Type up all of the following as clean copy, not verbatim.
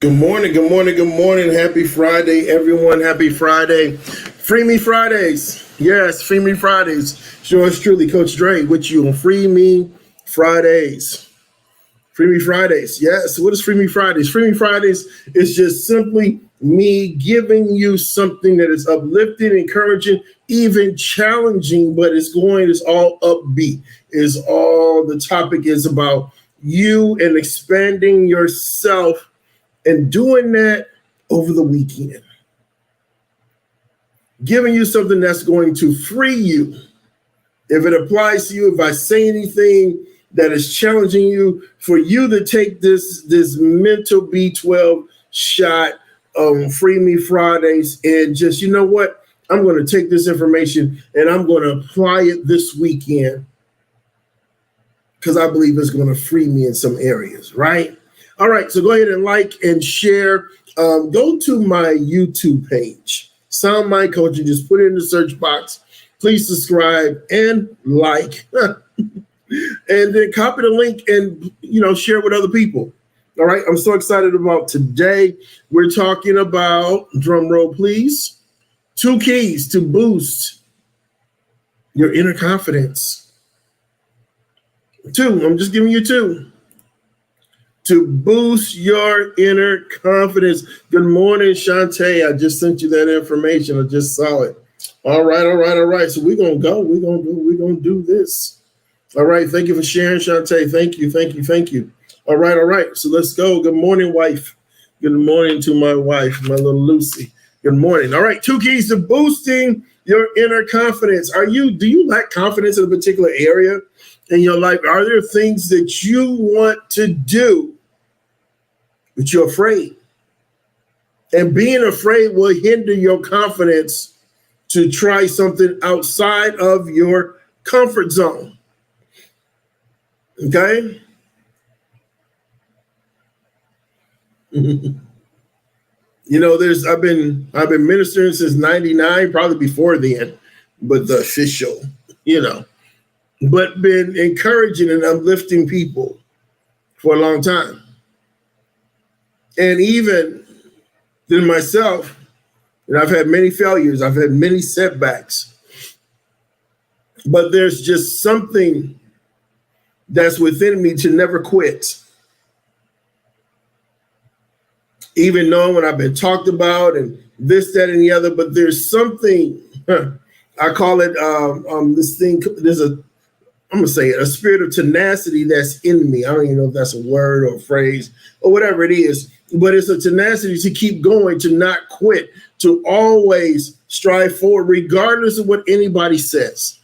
Good morning, good morning, good morning. Happy Friday, everyone. Happy Friday. Free Me Fridays. Yes, Free Me Fridays. Yours truly, Coach Dre, with you on Free Me Fridays. Free Me Fridays. Yes, what is Free Me Fridays? Free Me Fridays is just simply me giving you something that is uplifting, encouraging, even challenging, but it's all upbeat. Is all the topic is about you and expanding yourself and doing that over the weekend. Giving you something that's going to free you. If it applies to you, if I say anything that is challenging you, for you to take this mental B12 shot on Free Me Fridays and just, you know what? I'm going to take this information and I'm going to apply it this weekend because I believe it's going to free me in some areas, right? All right, so go ahead and like and share. Go to my YouTube page, Sound Mind Coaching. Just put it in the search box. Please subscribe and like, and then copy the link and share with other people. All right, I'm so excited about today. We're talking about, drum roll please, 2 keys to boost your inner confidence. 2, I'm just giving you 2. To boost your inner confidence. Good morning, Shantae. I just sent you that information. I just saw it. All right. So we're going to go. We're going to do this. All right. Thank you for sharing, Shantae. Thank you. All right. So let's go. Good morning, wife. Good morning to my wife, my little Lucy. Good morning. All right. 2 keys to boosting your inner confidence. Do you lack confidence in a particular area in your life? Are there things that you want to do, but you're afraid? And being afraid will hinder your confidence to try something outside of your comfort zone. Okay? I've been ministering since 99, probably before then, but the official, but been encouraging and uplifting people for a long time. And even then myself, I've had many failures. I've had many setbacks. But there's just something that's within me to never quit. Even knowing when I've been talked about and this, that, and the other, but there's something, I call it this thing, I'm going to say it, a spirit of tenacity that's in me. I don't even know if that's a word or a phrase or whatever it is, but it's a tenacity to keep going, to not quit, to always strive forward, regardless of what anybody says.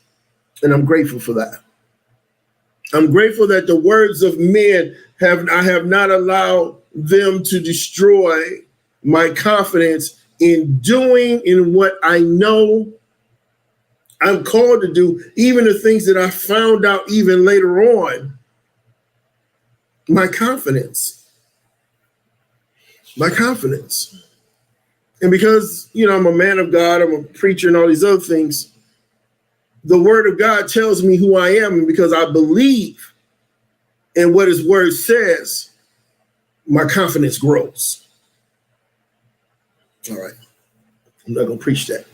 And I'm grateful for that. I'm grateful that the words of men I have not allowed them to destroy my confidence in doing in what I know I'm called to do, even the things that I found out even later on. My confidence. And because, I'm a man of God, I'm a preacher and all these other things, the word of God tells me who I am. And because I believe in what his word says, my confidence grows. All right. I'm not going to preach that.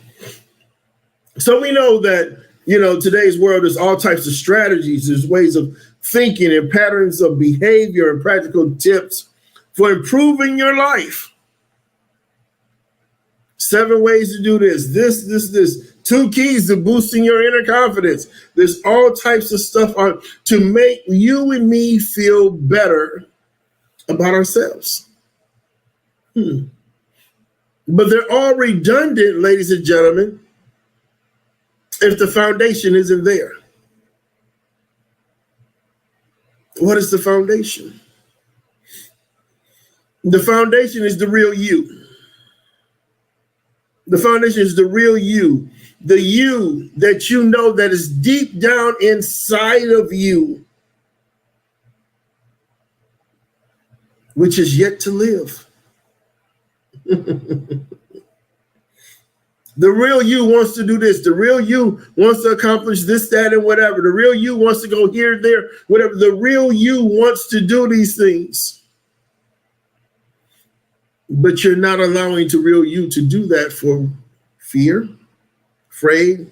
So we know that, today's world, there's all types of strategies. There's ways of thinking and patterns of behavior and practical tips for improving your life. 7 ways to do this. This. 2 keys to boosting your inner confidence. There's all types of stuff to make you and me feel better about ourselves. But they're all redundant, ladies and gentlemen, if the foundation isn't there. What is the foundation? The foundation is the real you. The foundation is the real you. The you that you know that is deep down inside of you, which is yet to live. The real you wants to do this. The real you wants to accomplish this, that, and whatever. The real you wants to go here, there, whatever. The real you wants to do these things. but you're not allowing to real you to do that for fear, afraid,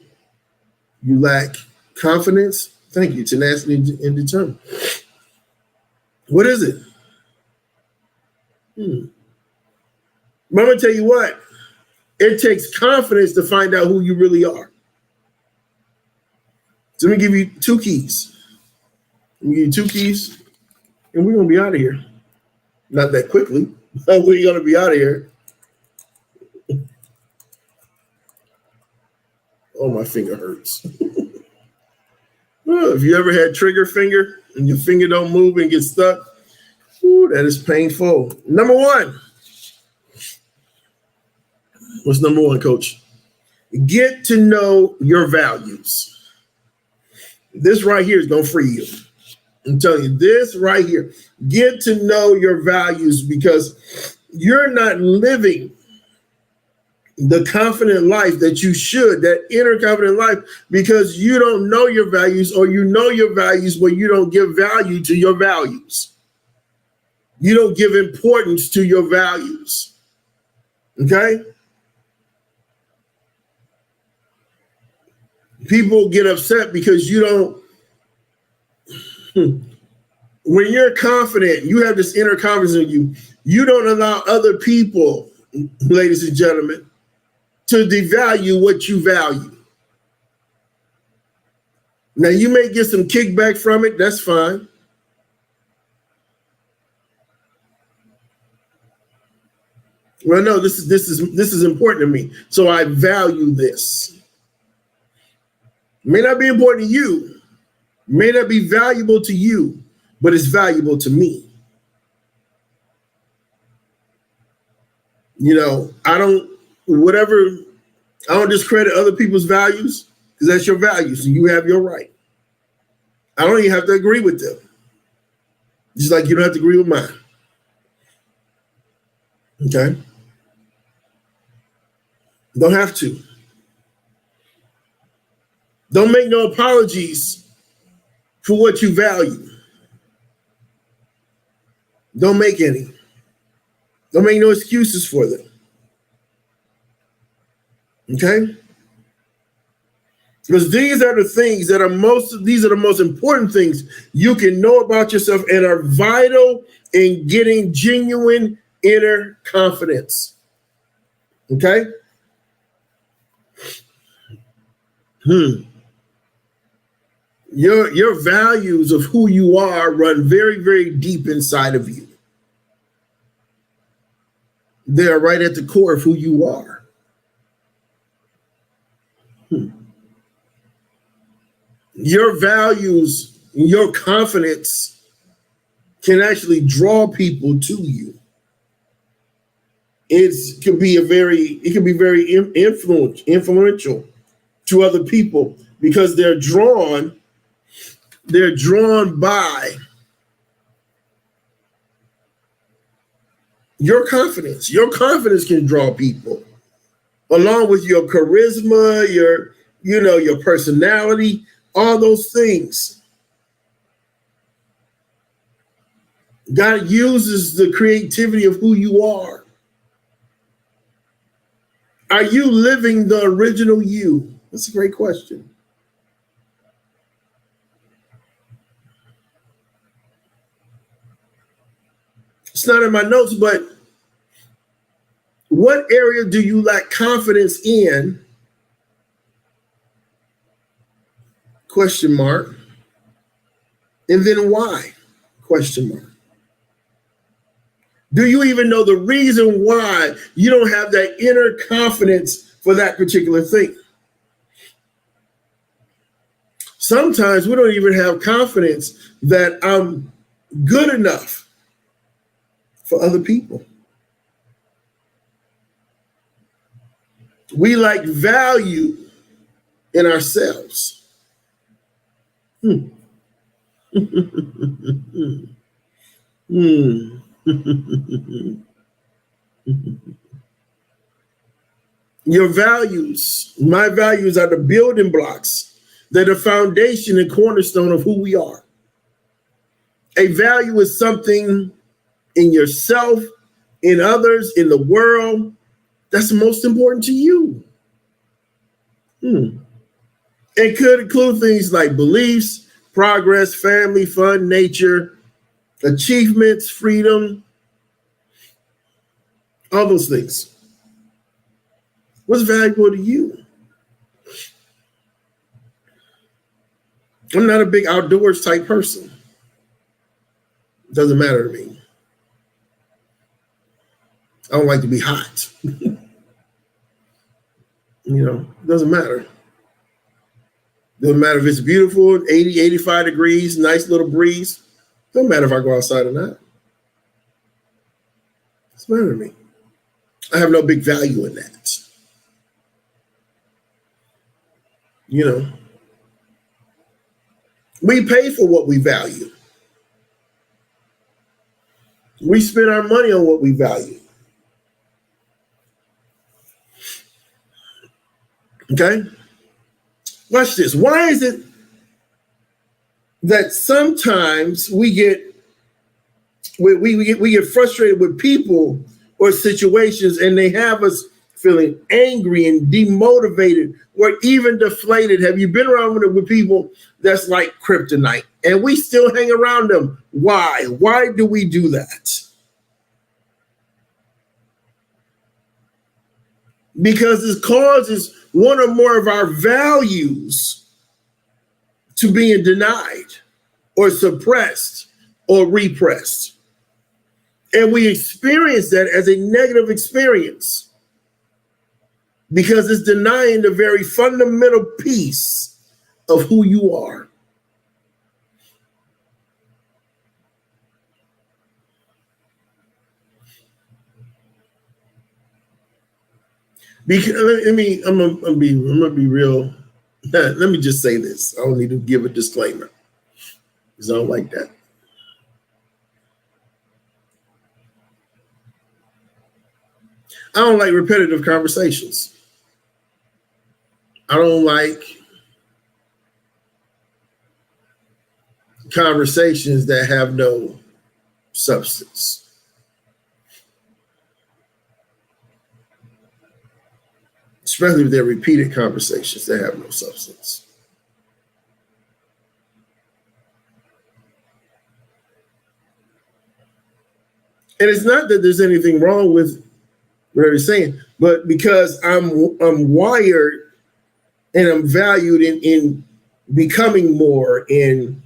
you lack confidence. Thank you, tenacity and determined. What is it? But I'm going to tell you what, it takes confidence to find out who you really are. So let me give you two keys. Let me give you two keys, and we're going to be out of here. Not that quickly, but we're going to be out of here. Oh, my finger hurts. If you ever had trigger finger and your finger don't move and get stuck, that is painful. Number one. What's number one, coach? Get to know your values. This right here is going to free you. I'm telling you, this right here. Get to know your values, because you're not living the confident life that you should, that inner confident life, because you don't know your values, or you know your values, but you don't give value to your values. You don't give importance to your values. Okay? People get upset because you don't, when you're confident, you have this inner confidence in you, you don't allow other people, ladies and gentlemen, to devalue what you value. Now, you may get some kickback from it, that's fine. Well, no, this is important to me, so I value this. May not be important to you, may not be valuable to you, but it's valuable to me. You know, I don't discredit other people's values, because that's your values and you have your right. I don't even have to agree with them. Just like you don't have to agree with mine. Okay? Don't have to. Don't make no apologies for what you value. Don't make any. Don't make no excuses for them. Okay? Because these are the most important things you can know about yourself and are vital in getting genuine inner confidence. Okay? Your values of who you are run very, very deep inside of you. They are right at the core of who you are. Your values, your confidence can actually draw people to you. It can be very influential to other people, because they're drawn by your confidence. Your confidence can draw people, along with your charisma, your personality, all those things. God uses the creativity of who you are. Are you living the original you? That's a great question. It's not in my notes, but what area do you lack confidence in? Question mark. And then why? Question mark. Do you even know the reason why you don't have that inner confidence for that particular thing? Sometimes we don't even have confidence that I'm good enough for other people. We lack value in ourselves. Your values, my values, are the building blocks. They're the foundation and cornerstone of who we are. A value is something in yourself, in others, in the world, that's most important to you. It could include things like beliefs, progress, family, fun, nature, achievements, freedom, all those things. What's valuable to you? I'm not a big outdoors type person. Doesn't matter to me. I don't like to be hot. Doesn't matter. Doesn't matter if it's beautiful, 80, 85 degrees, nice little breeze. Doesn't matter if I go outside or not. Doesn't matter to me. I have no big value in that. We pay for what we value. We spend our money on what we value. Okay? Watch this. Why is it that sometimes we get frustrated with people or situations, and they have us feeling angry and demotivated or even deflated? Have you been around with people that's like kryptonite, and we still hang around them? Why? Why do we do that? Because it causes one or more of our values to be denied or suppressed or repressed. And we experience that as a negative experience because it's denying the very fundamental piece of who you are. Because I'm gonna be real. Let me just say this. I don't need to give a disclaimer because I don't like that. I don't like repetitive conversations. I don't like conversations that have no substance. Especially if they're repeated conversations that have no substance. And it's not that there's anything wrong with what they're saying, but because I'm wired and I'm valued in becoming more, in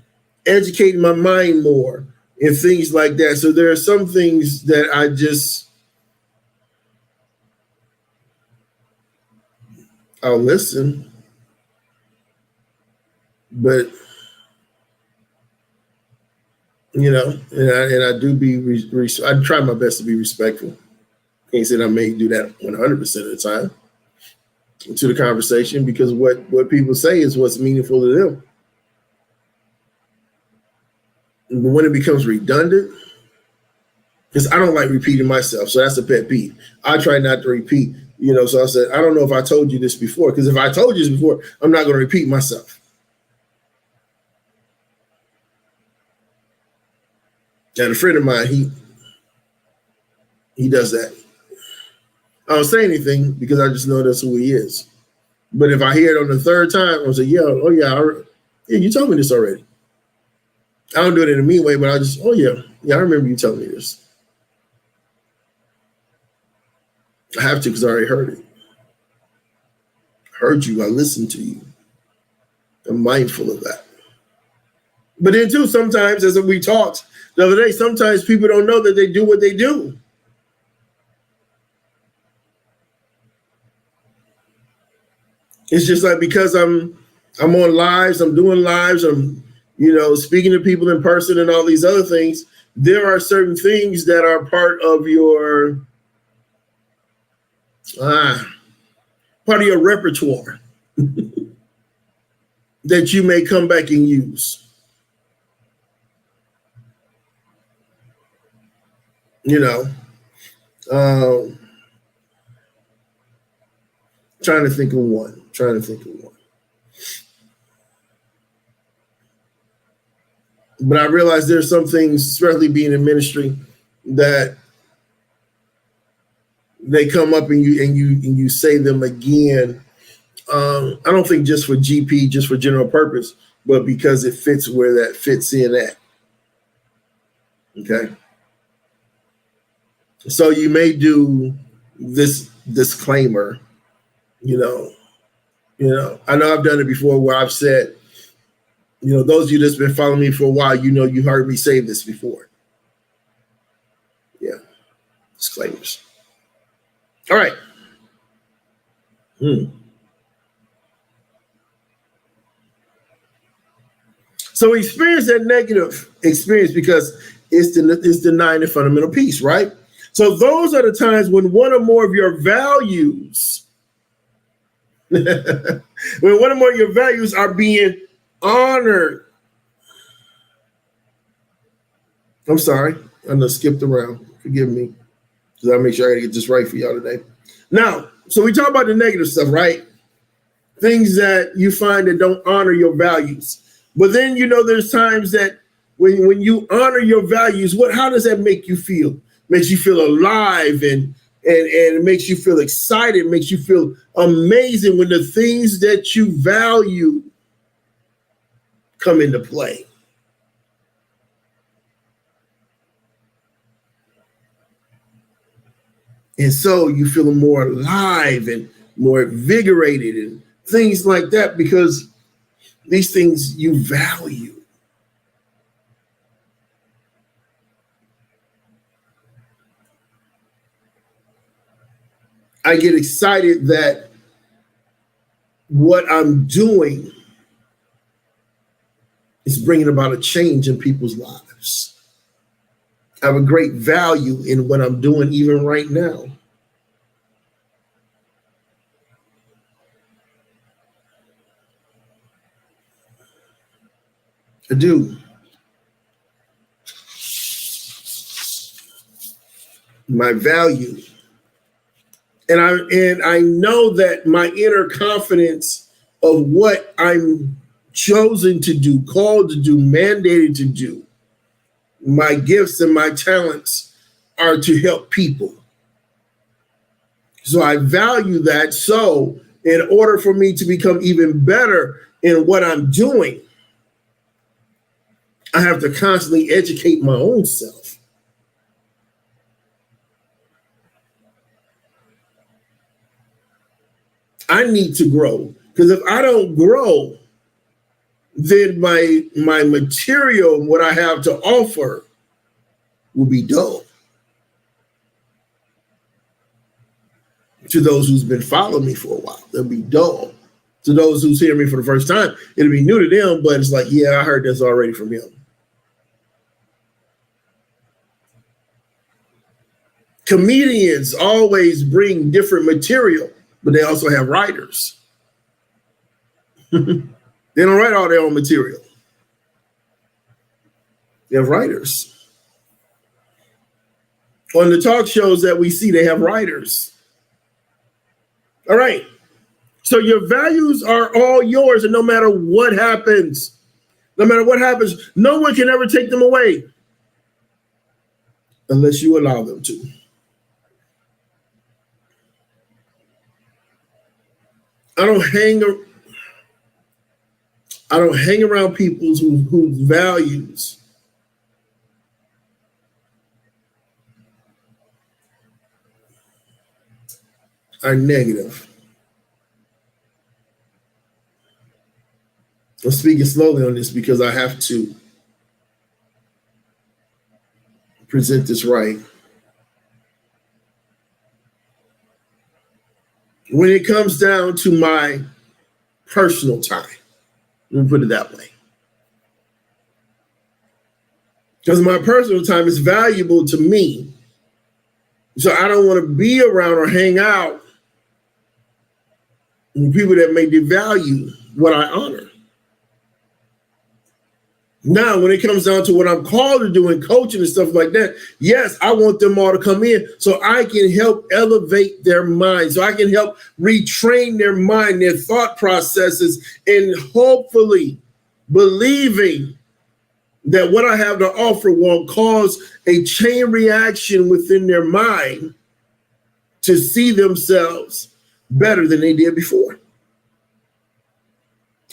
educating my mind more, and things like that. So there are some things that I'll listen, but and I do I try my best to be respectful. Can't say that I may do that 100% of the time to the conversation, because what people say is what's meaningful to them. But when it becomes redundant, because I don't like repeating myself, so that's a pet peeve. I try not to repeat. So I said, I don't know if I told you this before, because if I told you this before, I'm not going to repeat myself. And a friend of mine, he does that. I don't say anything because I just know that's who he is. But if I hear it on the third time, I'll say, yeah, you told me this already. I don't do it in a mean way, but I just, I remember you telling me this. I have to because I already heard it. I heard you. I listened to you. I'm mindful of that. But then too, sometimes, as we talked the other day, sometimes people don't know that they do what they do. It's just like, because I'm on lives, I'm doing lives, I'm speaking to people in person and all these other things. There are certain things that are part of your repertoire that you may come back and use. Trying to think of one. But I realize there's some things, especially being in ministry, that they come up and you say them again. I don't think just for GP, just for general purpose, but because it fits where that fits in at. Okay. So you may do this disclaimer, I know I've done it before where I've said, those of you that's been following me for a while, you heard me say this before. Yeah. Disclaimers. All right. So we experience that negative experience because it's denying the fundamental piece, right? So those are the times when one or more of your values, when one or more of your values are being honored. I'm sorry, I done skipped around. Forgive me, because I make sure I gotta get this right for y'all today. Now, so we talk about the negative stuff, right? Things that you find that don't honor your values. But then, there's times that when you honor your values, how does that make you feel? Makes you feel alive and it makes you feel excited, makes you feel amazing when the things that you value come into play. And so you feel more alive and more invigorated and things like that because these things you value. I get excited that what I'm doing is bringing about a change in people's lives. I have a great value in what I'm doing even right now. I do. My value. And I know that my inner confidence of what I'm chosen to do, called to do, mandated to do, my gifts and my talents are to help people. So I value that. So in order for me to become even better in what I'm doing, I have to constantly educate my own self. I need to grow, because if I don't grow, then my material, what I have to offer, will be dull. To those who's been following me for a while, they'll be dull. To those who's hearing me for the first time, it'll be new to them, but it's like, yeah, I heard this already from him. Comedians always bring different material, but they also have writers. They don't write all their own material. They have writers. On the talk shows that we see, they have writers. All right. So your values are all yours, and no matter what happens, no one can ever take them away unless you allow them to. I don't hang around people whose values are negative. I'm speaking slowly on this because I have to present this right. When it comes down to my personal time, let me put it that way. Because my personal time is valuable to me. So I don't want to be around or hang out with people that may devalue what I honor. Now, when it comes down to what I'm called to do in coaching and stuff like that, yes, I want them all to come in so I can help elevate their mind, so I can help retrain their mind, their thought processes, and hopefully believing that what I have to offer will cause a chain reaction within their mind to see themselves better than they did before.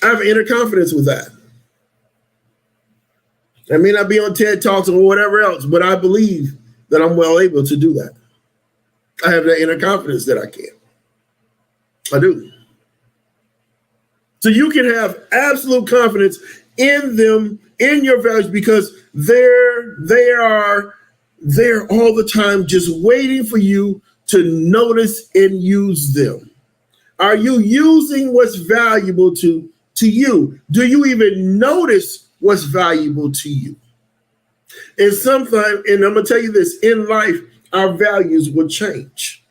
I have inner confidence with that. I may not be on TED Talks or whatever else, but I believe that I'm well able to do that. I have that inner confidence that I can. I do. So you can have absolute confidence in them, in your values, because they are there all the time, just waiting for you to notice and use them. Are you using what's valuable to you? Do you even notice what's valuable to you? And sometimes, and I'm going to tell you this, in life, our values will change.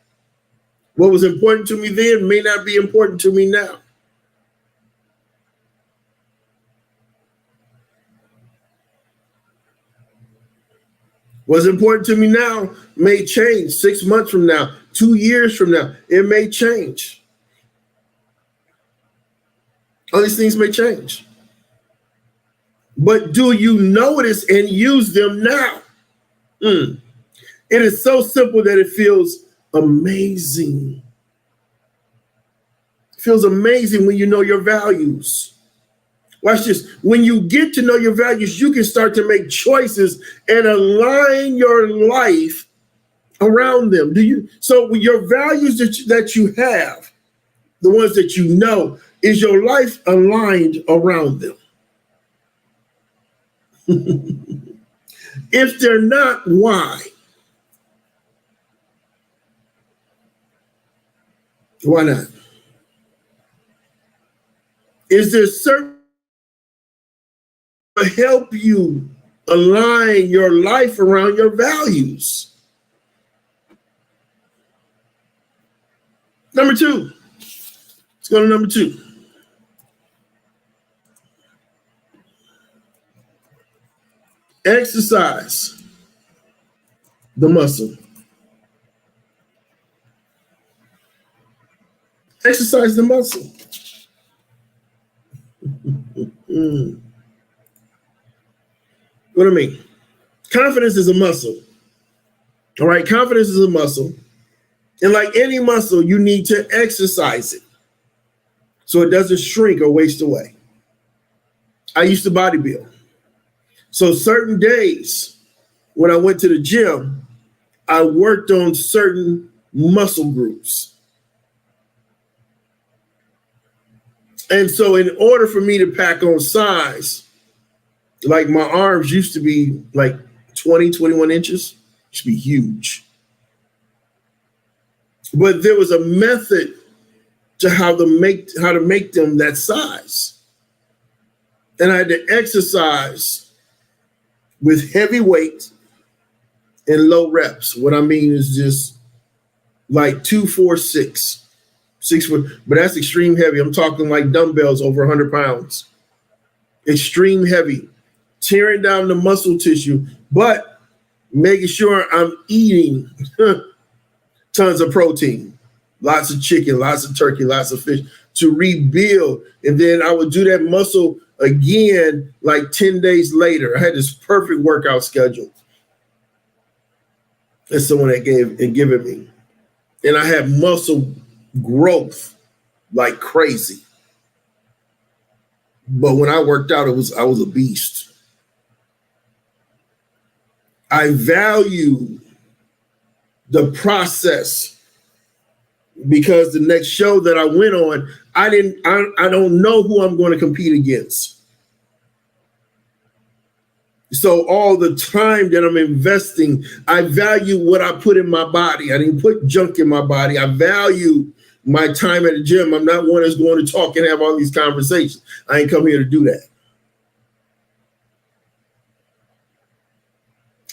What was important to me then may not be important to me now. What's important to me now may change 6 months from now, 2 years from now. It may change. All these things may change. But do you notice and use them now? It is so simple that it feels amazing. It feels amazing when you know your values. Watch this. When you get to know your values, you can start to make choices and align your life around them. So your values that you have, the ones that you know, is your life aligned around them? If they're not, why? Why not? Is there certain to help you align your life around your values? Number two. Let's go to number two. Exercise the muscle. Exercise the muscle. What do I mean? Confidence is a muscle. All right, confidence is a muscle. And like any muscle, you need to exercise it so it doesn't shrink or waste away. I used to bodybuild. So certain days when I went to the gym, I worked on certain muscle groups. And so in order for me to pack on size, like my arms used to be like 20, 21 inches, used to be huge. But there was a method to how to make them that size. And I had to exercise with heavy weight and low reps. What I mean is just like 2, 4, 6 foot, but that's extreme heavy. I'm talking like dumbbells over 100 pounds. Extreme heavy, tearing down the muscle tissue, but making sure I'm eating tons of protein, lots of chicken, lots of turkey, lots of fish to rebuild. And then I would do that muscle again like 10 days later. I had this perfect workout schedule. That's someone that given me. And I had muscle growth like crazy. But when I worked out, I was a beast. I value the process because the next show that I went on, I don't know who I'm going to compete against. So all the time that I'm investing, I value what I put in my body. I didn't put junk in my body. I value my time at the gym. I'm not one that's going to talk and have all these conversations. I ain't come here to do that.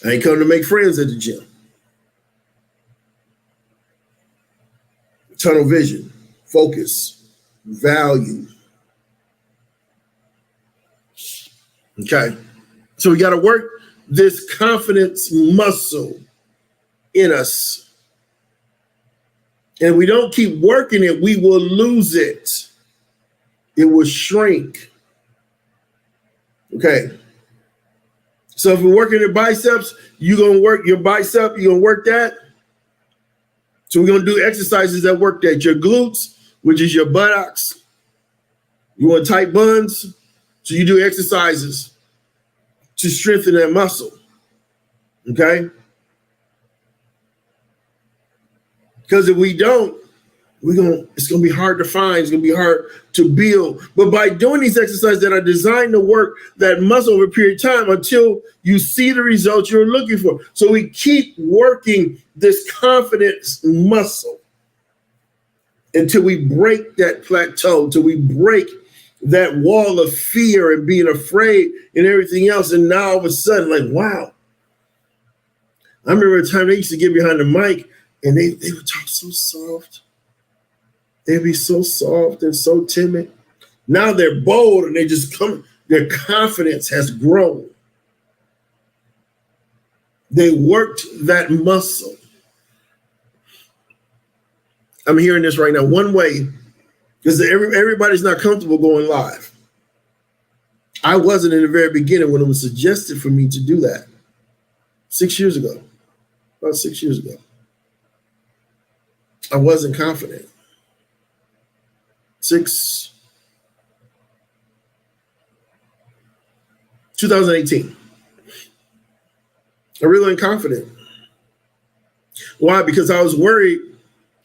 I ain't come to make friends at the gym. Tunnel vision, focus, value. Okay. So we got to work this confidence muscle in us. And if we don't keep working it, we will lose it. It will shrink. Okay. So if we're working the biceps, you're going to work your bicep, you're going to work that. So we're going to do exercises that work that. Your glutes, which is your buttocks. You want tight buns, so you do exercises to strengthen that muscle. Okay? Because if we don't, it's going to be hard to find. It's going to be hard to build. But by doing these exercises that are designed to work that muscle over a period of time until you see the results you're looking for. So we keep working this confidence muscle until we break that plateau, until we break that wall of fear and being afraid and everything else. And now all of a sudden, like, wow. I remember a time they used to get behind the mic and they would talk so soft. They'd be so soft and so timid. Now they're bold and they just come. Their confidence has grown. They worked that muscle. I'm hearing this right now. One way, because everybody's not comfortable going live. I wasn't in the very beginning when it was suggested for me to do that. 6 years ago, about 6 years ago. I wasn't confident. 2018. I really wasn't confident. Why? Because I was worried.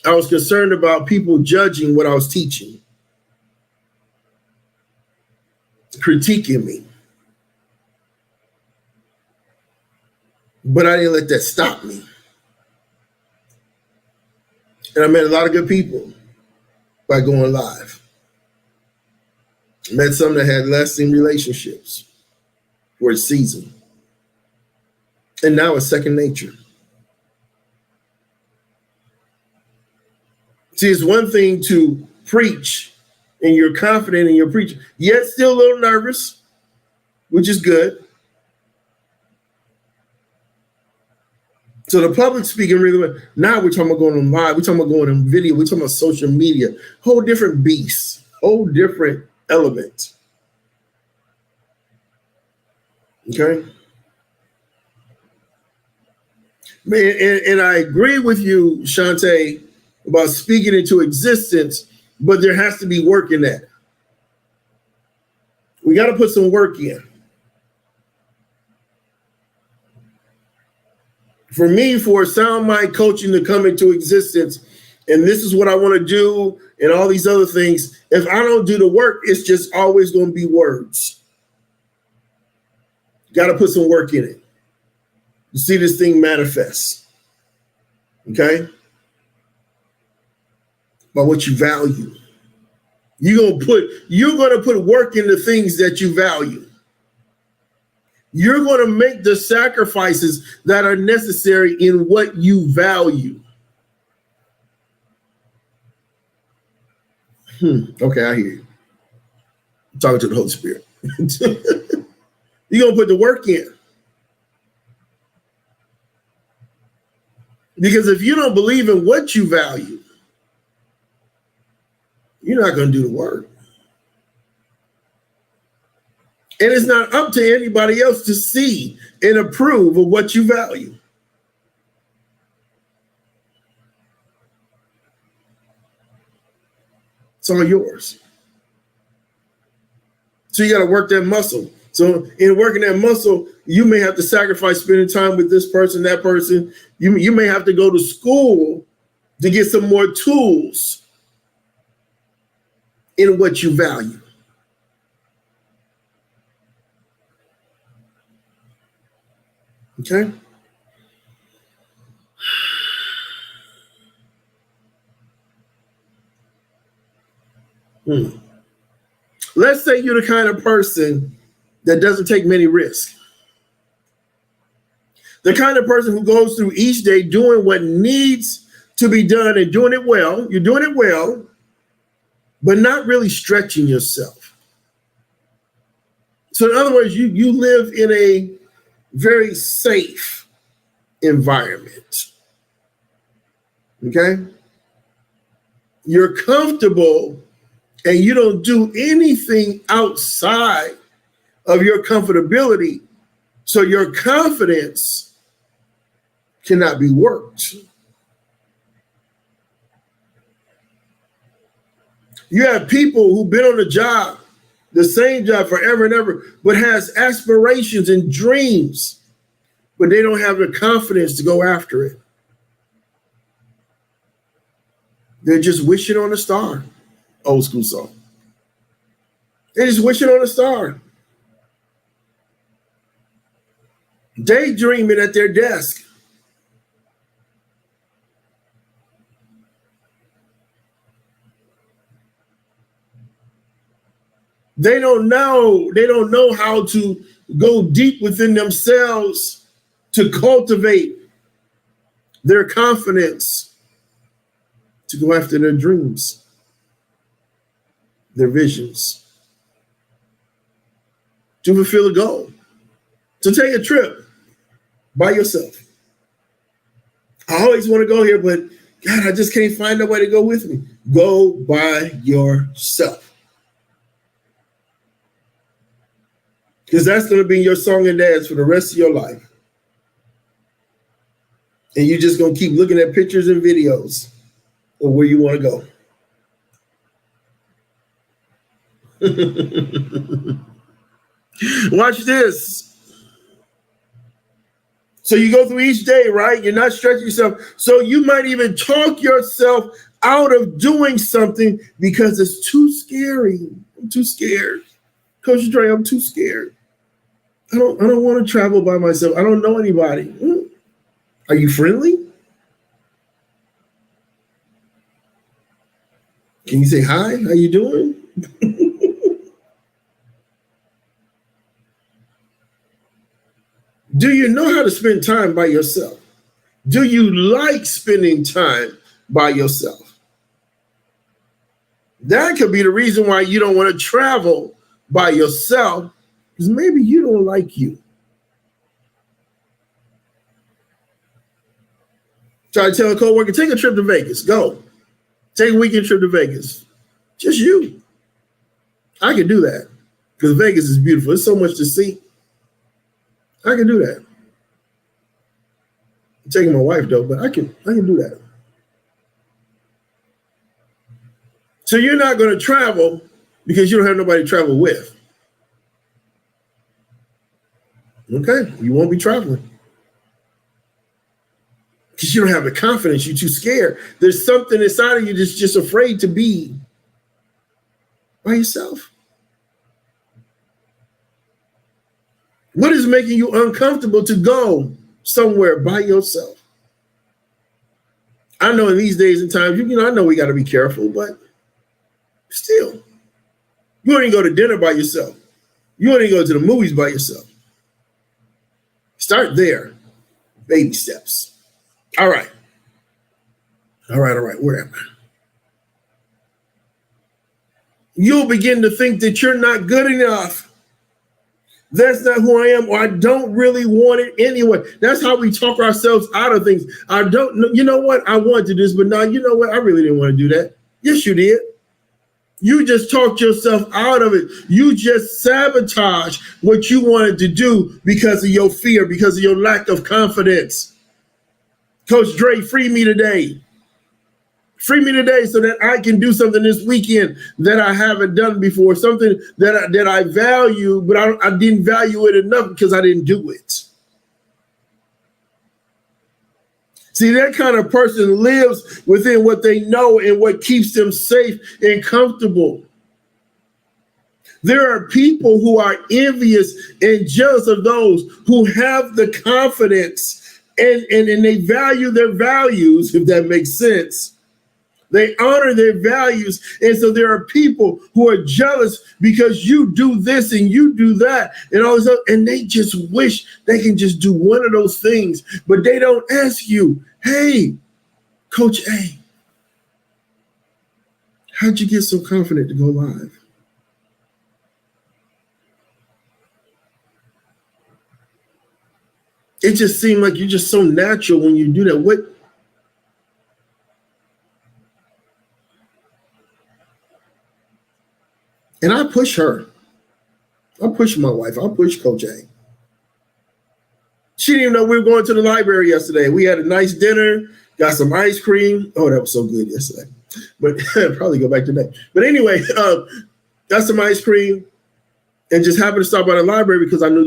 I was concerned about people judging what I was teaching, critiquing me. But I didn't let that stop me. And I met a lot of good people by going live. I met some that had lasting relationships for a season. And now it's second nature. See, it's one thing to preach and you're confident in your preaching, yet still a little nervous, which is good. So the public speaking really, now we're talking about going on live, we're talking about going on video, we're talking about social media, whole different beast, whole different element. Okay? Man, and I agree with you, Shantae, about speaking into existence, but there has to be work in that. We got to put some work in. For me, for Sound Mind Coaching to come into existence, and this is what I want to do, and all these other things, if I don't do the work, it's just always going to be words. Got to put some work in it. You see this thing manifest. Okay? By what you value. You're going to put work in the things that you value. You're going to make the sacrifices that are necessary in what you value. Okay, I hear you. I'm talking to the Holy Spirit. You're going to put the work in. Because if you don't believe in what you value, you're not going to do the work. And it's not up to anybody else to see and approve of what you value. It's all yours. So you got to work that muscle. So in working that muscle, you may have to sacrifice spending time with this person, that person. You may have to go to school to get some more tools in what you value. Okay? Let's say you're the kind of person that doesn't take many risks. The kind of person who goes through each day doing what needs to be done and doing it well. You're doing it well, but not really stretching yourself. So in other words, you live in a very safe environment. Okay? You're comfortable and you don't do anything outside of your comfortability. So your confidence cannot be worked. You have people who've been on the job, the same job forever and ever, but has aspirations and dreams, but they don't have the confidence to go after it. They're just wishing on a star. Old school song. They're just wishing on a star. Daydreaming at their desk. They don't know how to go deep within themselves to cultivate their confidence to go after their dreams, their visions, to fulfill a goal, to take a trip by yourself. I always want to go here, but God, I just can't find nobody to go with me. Go by yourself. Because that's going to be your song and dance for the rest of your life. And you're just going to keep looking at pictures and videos of where you want to go. Watch this. So you go through each day, right? You're not stretching yourself. So you might even talk yourself out of doing something because it's too scary. I'm too scared. Coach Dre, I'm too scared. I don't want to travel by myself. I don't know anybody. Are you friendly? Can you say hi? How you doing? Do you know how to spend time by yourself? Do you like spending time by yourself? That could be the reason why you don't want to travel by yourself, because maybe you don't like you. Try to tell a coworker, take a trip to Vegas. Go. Take a weekend trip to Vegas. Just you. I can do that because Vegas is beautiful. There's so much to see. I can do that. I'm taking my wife though, but I can do that. So you're not going to travel because you don't have nobody to travel with. Okay, you won't be traveling. Because you don't have the confidence, you're too scared. There's something inside of you that's just afraid to be by yourself. What is making you uncomfortable to go somewhere by yourself? I know in these days and times, I know we got to be careful, but still, you wouldn't go to dinner by yourself. You wouldn't go to the movies by yourself. Start there. Baby steps. All right. Where am I? You'll begin to think that you're not good enough. That's not who I am, or I don't really want it anyway. That's how we talk ourselves out of things. I don't know. You know what? I wanted to do this, but now you know what? I really didn't want to do that. Yes, you did. You just talked yourself out of it. You just sabotaged what you wanted to do because of your fear, because of your lack of confidence. Coach Dre, free me today. Free me today so that I can do something this weekend that I haven't done before, something that I value, but I didn't value it enough because I didn't do it. See, that kind of person lives within what they know and what keeps them safe and comfortable. There are people who are envious and jealous of those who have the confidence and they value their values, if that makes sense. They honor their values. And so there are people who are jealous because you do this and you do that and all this, and they just wish they can just do one of those things, but they don't ask you, hey, Coach A, how'd you get so confident to go live? It just seemed like you're just so natural when you do that. What? And I push her. I push my wife. I push Coach A. She didn't even know we were going to the library yesterday. We had a nice dinner, got some ice cream. Oh, that was so good yesterday. but probably go back today. But anyway, got some ice cream and just happened to stop by the library because I knew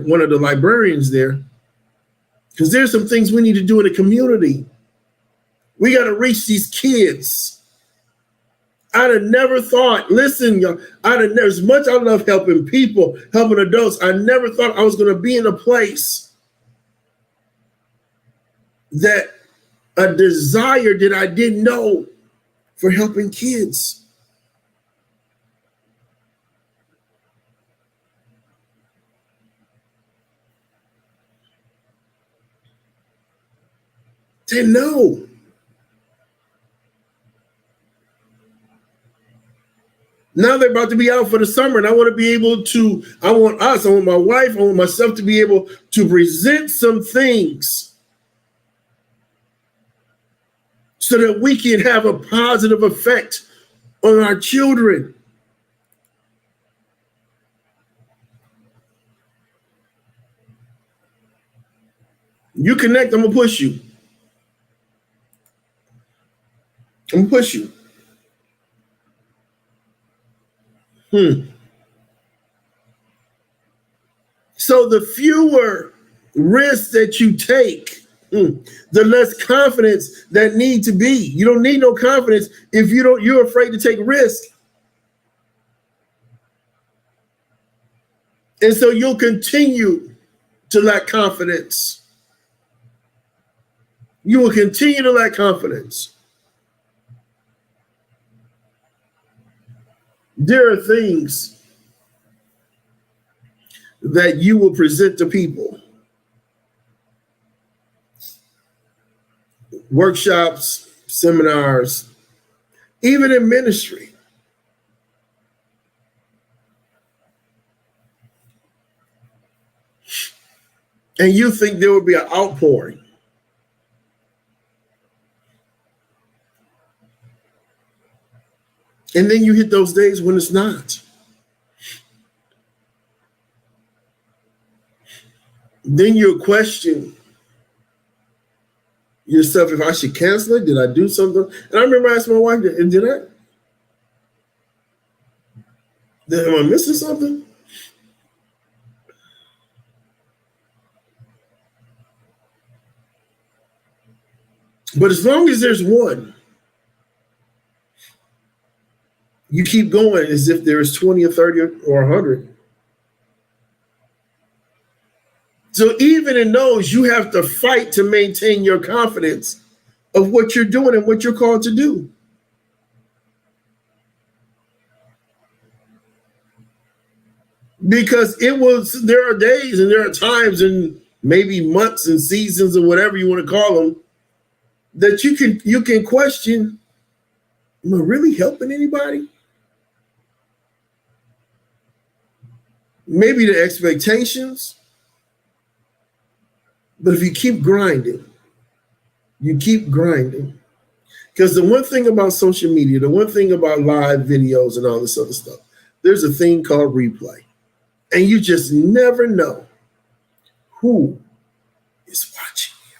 one of the librarians there. Because there's some things we need to do in the community. We got to reach these kids. I'd have never thought, listen, y'all, as much I love helping people, helping adults, I never thought I was going to be in a place that a desire that I didn't know for helping kids. Didn't know. Now they're about to be out for the summer, and I want to be able to, I want my wife, I want myself to be able to present some things so that we can have a positive effect on our children. You connect, I'm going to push you. I'm going to push you. So the fewer risks that you take, the less confidence that need to be. You don't need no confidence if you're afraid to take risk. And so you'll continue to lack confidence. You will continue to lack confidence. There are things that you will present to people. Workshops, seminars, even in ministry. And you think there will be an outpouring. And then you hit those days when it's not. Then you'll question yourself if I should cancel it. Did I do something? And I remember asking my wife, did I? Am I missing something? But as long as there's one, you keep going as if there's 20 or 30 or 100. So even in those, you have to fight to maintain your confidence of what you're doing and what you're called to do. Because there are days and there are times and maybe months and seasons or whatever you want to call them that you can question, am I really helping anybody? Maybe the expectations. But if you keep grinding, because the one thing about social media, the one thing about live videos and all this other stuff, there's a thing called replay. And you just never know who is watching you.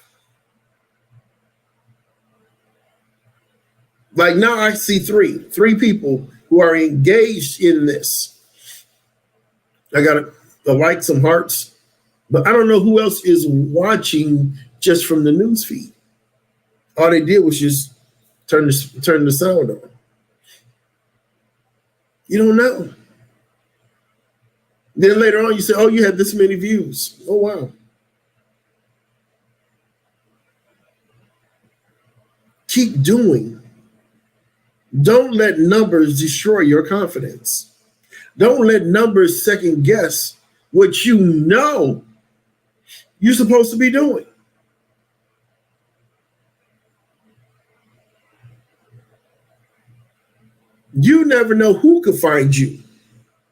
Like now I see three people who are engaged in this. I got to like some hearts. But I don't know who else is watching just from the news feed. All they did was just turn the sound on. You don't know. Then later on you say, oh, you had this many views. Oh, wow. Keep doing. Don't let numbers destroy your confidence. Don't let numbers second guess what you know you're supposed to be doing. You never know who could find you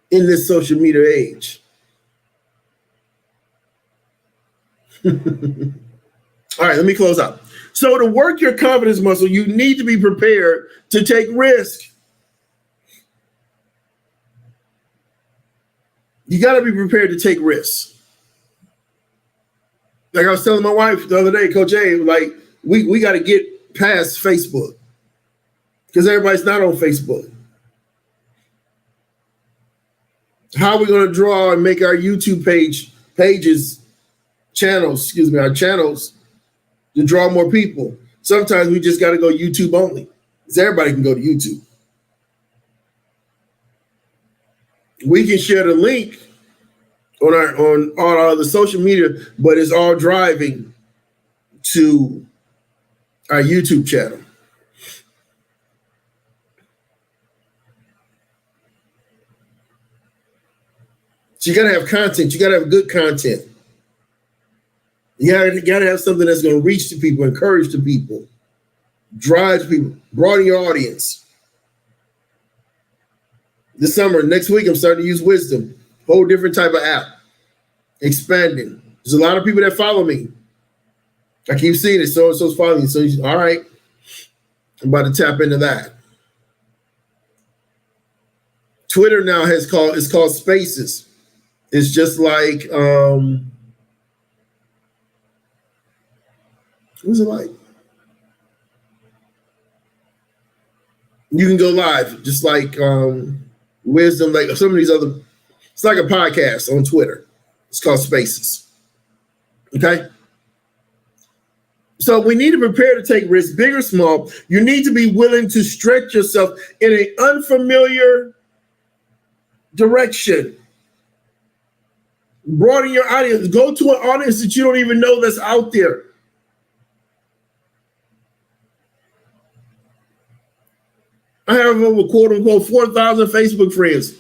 in this social media age. All right, let me close out. So to work your confidence muscle, you need to be prepared to take risk. You got to be prepared to take risks. Like I was telling my wife the other day, Coach A, like we got to get past Facebook. because everybody's not on Facebook. How are we going to draw and make our YouTube our channels to draw more people? Sometimes we just got to go YouTube only, because everybody can go to YouTube. We can share the link on all our other social media, but it's all driving to our YouTube channel. So you got to have content. You got to have good content. You got to have something that's going to reach the people, encourage the people, drive people, broaden your audience. This summer, next week, I'm starting to use Wisdom, whole different type of app, expanding. There's a lot of people that follow me. I keep seeing it. So-and-so's following me. So, all right, I'm about to tap into that. Twitter now it's called Spaces. It's just like, what's it like? You can go live, just like Wisdom, like some of these other. It's like a podcast on Twitter. It's called Spaces. Okay. So we need to prepare to take risks, big or small. You need to be willing to stretch yourself in an unfamiliar direction. Broaden your audience. Go to an audience that you don't even know that's out there. I have over quote unquote 4,000 Facebook friends.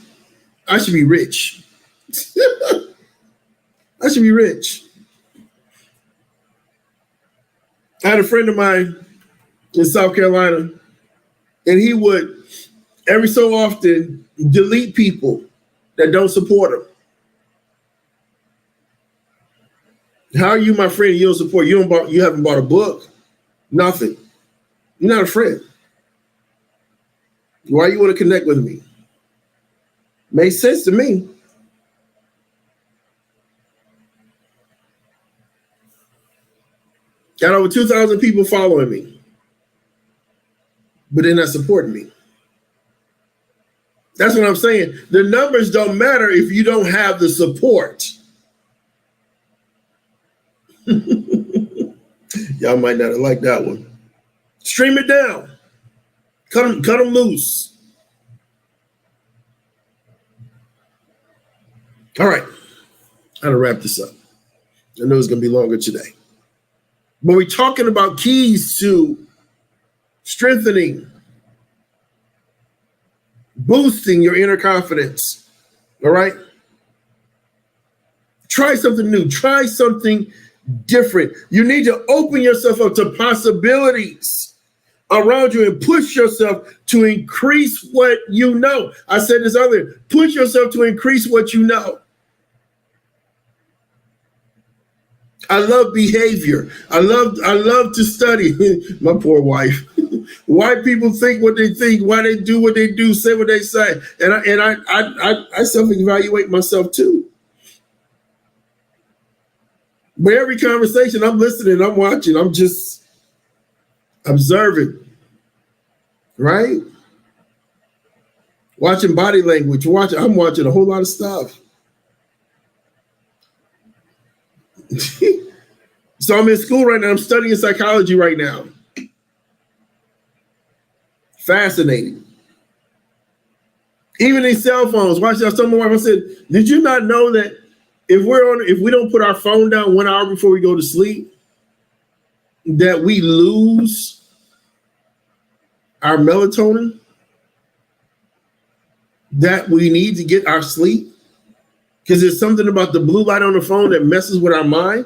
I should be rich. I should be rich. I had a friend of mine in South Carolina, and he would every so often delete people that don't support him. How are you my friend? You don't support. You haven't bought a book. Nothing. You're not a friend. Why you want to connect with me? Makes sense to me. Got over 2,000 people following me, but they're not supporting me. That's what I'm saying. The numbers don't matter if you don't have the support. Y'all might not have liked that one. Stream it down. Cut them loose. All right. How to wrap this up. I know it's going to be longer today. But we're talking about keys to strengthening, boosting your inner confidence. All right? Try something new. Try something different. You need to open yourself up to possibilities around you and push yourself to increase what you know. I said this earlier. Push yourself to increase what you know. I love behavior. I love to study. My poor wife. Why people think what they think, why they do what they do, say what they say. And I self-evaluate myself too. But every conversation, I'm listening, I'm watching, I'm just observing. Right? Watching body language, I'm watching a whole lot of stuff. So I'm in school right now. I'm studying psychology right now. Fascinating. Even these cell phones. Watch this. I told my wife, I said, did you not know that if we don't put our phone down 1 hour before we go to sleep, that we lose our melatonin that we need to get our sleep? Because there's something about the blue light on the phone that messes with our mind.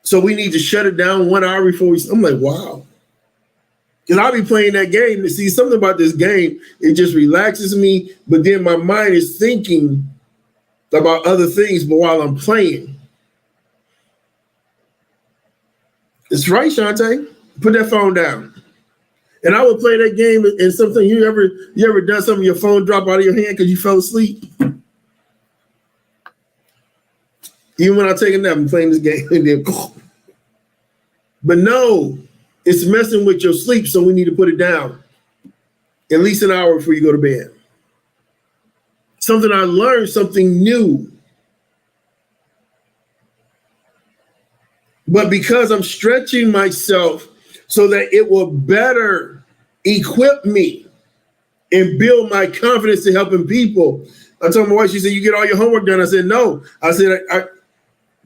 So we need to shut it down 1 hour before we. I'm like, wow. Because I'll be playing that game. To see something about this game, it just relaxes me. But then my mind is thinking about other things. But while I'm playing, it's right, Shantae. Put that phone down. And I would play that game. And something you ever done something, your phone drop out of your hand because you fell asleep. Even when I take a nap, I'm playing this game. And then, but no, It's messing with your sleep, so we need to put it down at least an hour before you go to bed. Something I learned, something new. But because I'm stretching myself so that it will better equip me and build my confidence to helping people. I told my wife, she said, you get all your homework done? I said, no. I said,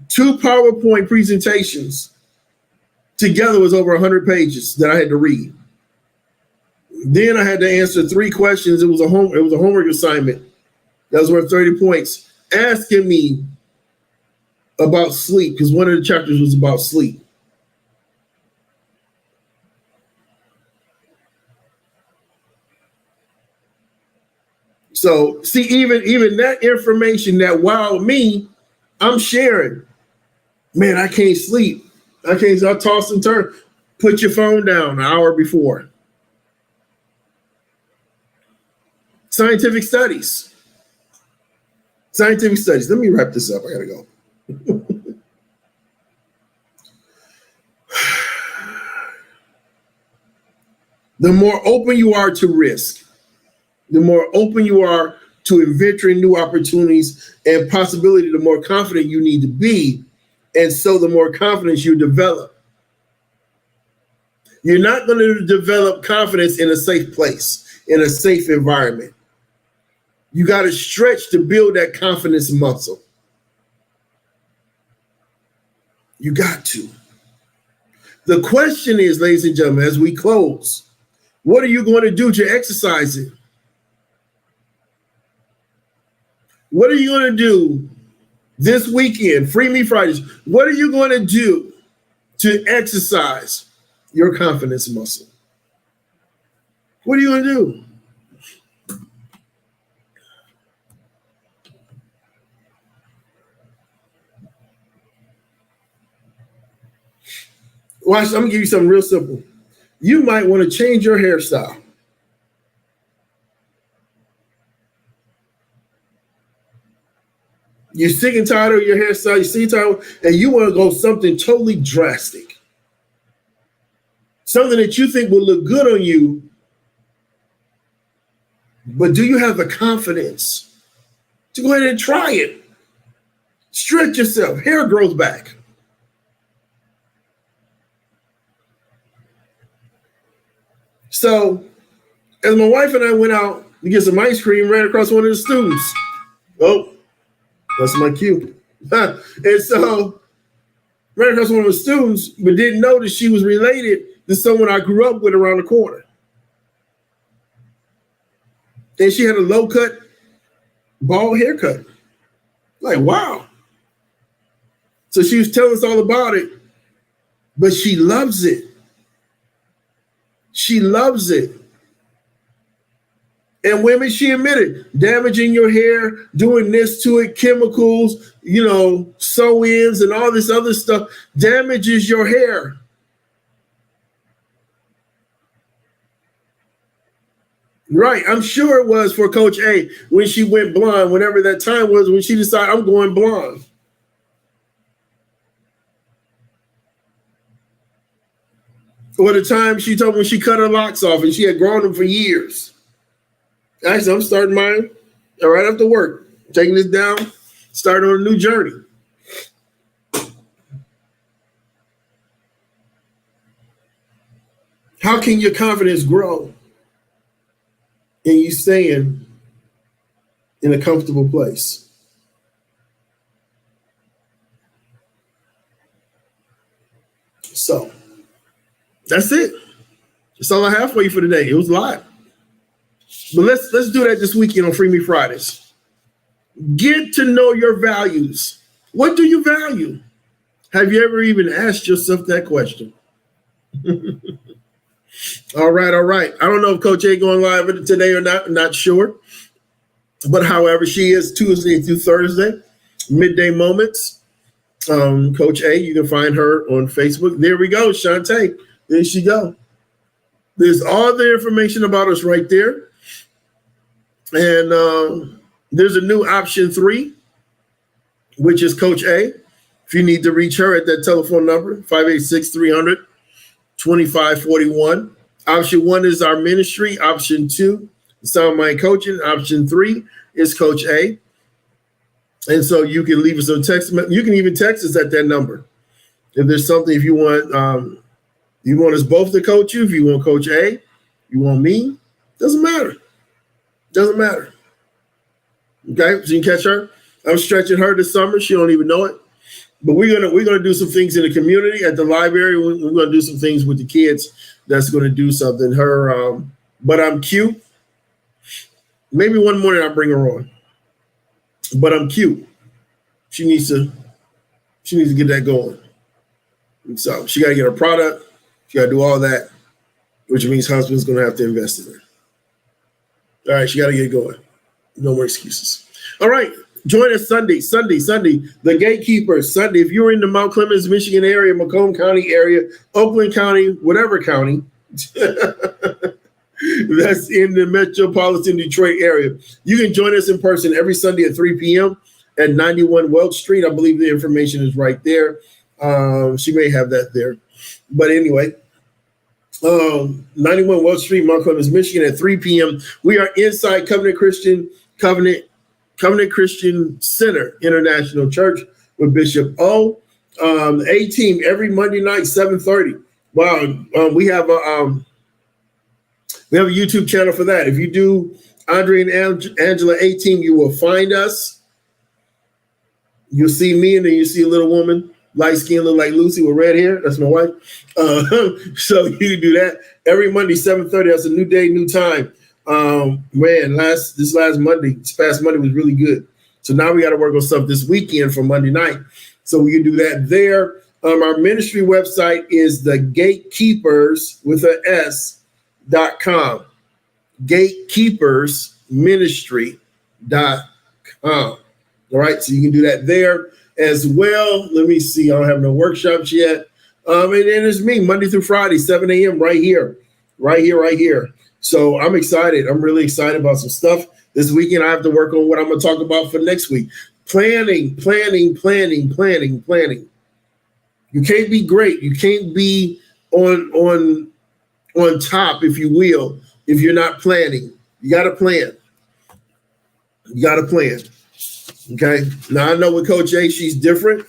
2 PowerPoint presentations together was over 100 pages that I had to read. Then I had to answer 3 questions. It was a homework assignment that was worth 30 points, asking me about sleep, because one of the chapters was about sleep. So see, even that information that wowed me, I'm sharing. Man, I can't sleep. I toss and turn. Put your phone down an hour before. Scientific studies. Let me wrap this up. I gotta go. The more open you are to risk, the more open you are to adventuring new opportunities and possibility, the more confident you need to be. And so the more confidence you develop. You're not going to develop confidence in a safe place, in a safe environment. You got to stretch to build that confidence muscle. You got to. The question is, ladies and gentlemen, as we close, what are you going to do to exercise it? What are you going to do this weekend, Free Me Fridays? What are you going to do to exercise your confidence muscle? What are you going to do? Watch, I'm going to give you something real simple. You might want to change your hairstyle. You're sick and tired of your hairstyle, you're sick and tired, and you want to go something totally drastic. Something that you think will look good on you, but do you have the confidence to go ahead and try it? Stretch yourself. Hair grows back. So, as my wife and I went out to get some ice cream, ran across one of the students. Oh, that's my cue. And so, ran across one of the students, but didn't know that she was related to someone I grew up with around the corner. And she had a low-cut, bald haircut. Like, wow. So she was telling us all about it, but she loves it. She loves it. And women, she admitted, damaging your hair, doing this to it, chemicals, sew-ins and all this other stuff damages your hair. Right. I'm sure it was for Coach A when she went blonde, whenever that time was when she decided I'm going blonde. Or the time she told me when she cut her locks off and she had grown them for years. Actually, I'm starting mine right after work, taking this down, starting on a new journey. How can your confidence grow? And you staying in a comfortable place? So that's it. That's all I have for you for today. It was a lot. But let's do that this weekend on Free Me Fridays. Get to know your values. What do you value? Have you ever even asked yourself that question? All right. I don't know if Coach A going live today or not. I'm not sure. But however, she is Tuesday through Thursday, midday moments. Coach A, you can find her on Facebook. There we go, Shantae. There she go. There's all the information about us right there. And there's a new option 3, which is Coach A. If you need to reach her at that telephone number, 586-300. 2541. Option 1 is our ministry. Option 2, Sound Mind Coaching. Option 3 is Coach A. And so you can leave us a text. You can even text us at that number. If there's something, if you want us both to coach you, if you want Coach A, you want me, doesn't matter. Doesn't matter. Okay, so you can catch her. I'm stretching her this summer. She don't even know it. But we're gonna do some things in the community at the library. We're gonna do some things with the kids. That's gonna do something. But I'm cute. Maybe one morning I'll bring her on. But I'm cute. She needs to get that going. And so she got to get her product. She got to do all that, which means husband's going to have to invest in her. All right, she got to get going. No more excuses. All right, join us Sunday. The Gatekeepers, Sunday. If you're in the Mount Clemens, Michigan area, Macomb County area, Oakland County, whatever county, that's in the metropolitan Detroit area, you can join us in person every Sunday at 3 p.m. at 91 Welch Street. I believe the information is right there. She may have that there. But anyway, 91 Welch Street, Mount Clemens, Michigan at 3 p.m. We are inside Covenant Christian Center International Church with Bishop O. A-Team every Monday night, 7:30. Wow, we have a YouTube channel for that. If you do Andre and Angela A-Team, you will find us. You'll see me, and then you see a little woman, light skin, look like Lucy with red hair. That's my wife. So you can do that every Monday, 7:30. That's a new day, new time. This past Monday was really good. So now we got to work on stuff this weekend for Monday night. So we can do that there. Our ministry website is the Gatekeepers with an S.com. Gatekeepersministry.com. All right, so you can do that there as well. Let me see. I don't have no workshops yet. And then it's me Monday through Friday, 7 a.m. right here. So I'm excited. I'm really excited about some stuff. This weekend, I have to work on what I'm going to talk about for next week. Planning. You can't be great. You can't be on top, if you will, if you're not planning. You got to plan. Okay. Now I know with Coach A, she's different.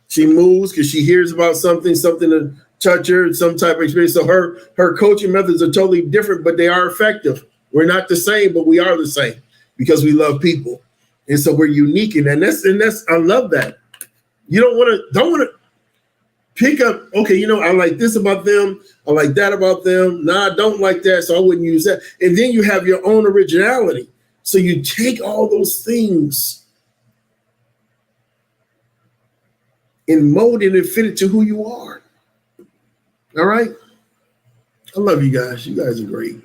She moves because she hears about something to touch her, some type of experience. So her coaching methods are totally different, but they are effective. We're not the same, but we are the same because we love people. And so we're unique in that. And that's I love that. You don't want to pick up, okay, I like this about them. I like that about them. No, I don't like that, so I wouldn't use that. And then you have your own originality. So you take all those things and mold it and fit it to who you are. All right? I love you guys. You guys are great.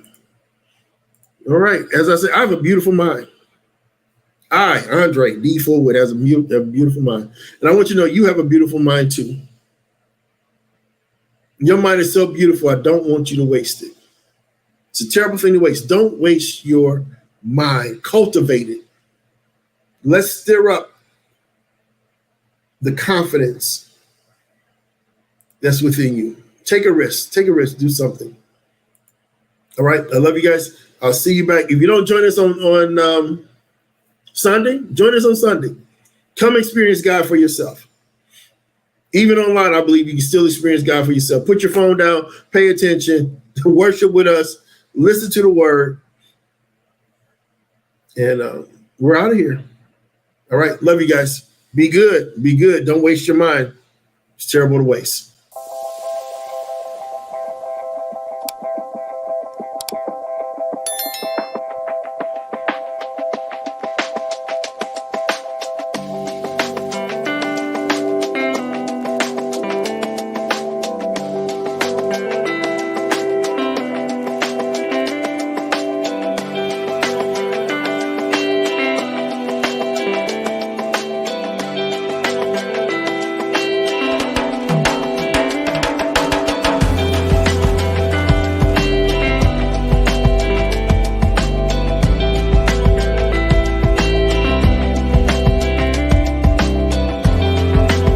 All right. As I said, I have a beautiful mind. Andre D. Forward, has a beautiful mind. And I want you to know you have a beautiful mind too. Your mind is so beautiful, I don't want you to waste it. It's a terrible thing to waste. Don't waste your mind. Cultivate it. Let's stir up the confidence that's within you. Take a risk. Do something. All right. I love you guys. I'll see you back. If you don't join us on Sunday, join us on Sunday. Come experience God for yourself. Even online, I believe you can still experience God for yourself. Put your phone down, pay attention, worship with us, listen to the word. And we're out of here. All right. Love you guys. Be good. Don't waste your mind. It's terrible to waste.